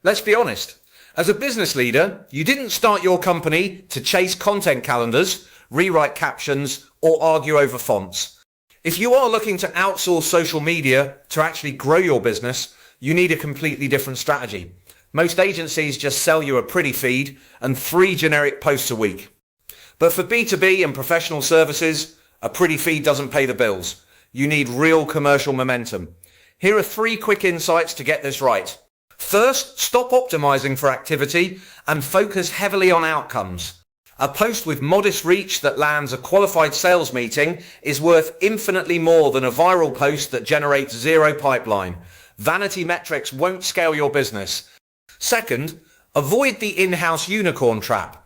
Let's be honest. As a business leader, you didn't start your company to chase content calendars, rewrite captions, or argue over fonts. If you are looking to outsource social media to actually grow your business, you need a completely different strategy. Most agencies just sell you a pretty feed and 3 generic posts a week. But for B2B and professional services, a pretty feed doesn't pay the bills. You need real commercial momentum. Here are 3 quick insights to get this right. First, stop optimizing for activity and focus heavily on outcomes. A post with modest reach that lands a qualified sales meeting is worth infinitely more than a viral post that generates 0 pipeline. Vanity metrics won't scale your business. Second, avoid the in-house unicorn trap.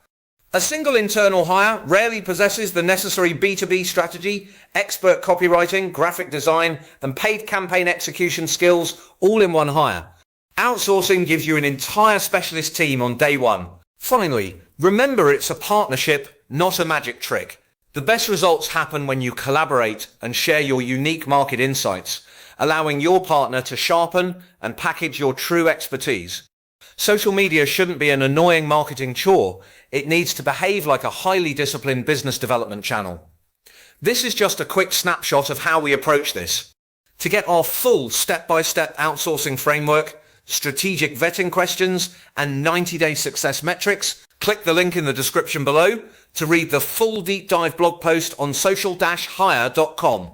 A single internal hire rarely possesses the necessary B2B strategy, expert copywriting, graphic design, and paid campaign execution skills all in one hire. Outsourcing gives you an entire specialist team on day one. Finally, remember it's a partnership, not a magic trick. The best results happen when you collaborate and share your unique market insights, allowing your partner to sharpen and package your true expertise. Social media shouldn't be an annoying marketing chore. It needs to behave like a highly disciplined business development channel. This is just a quick snapshot of how we approach this. To get our full step-by-step outsourcing framework, strategic vetting questions, and 90-day success metrics, click the link in the description below to read the full deep dive blog post on Social-Hire.com.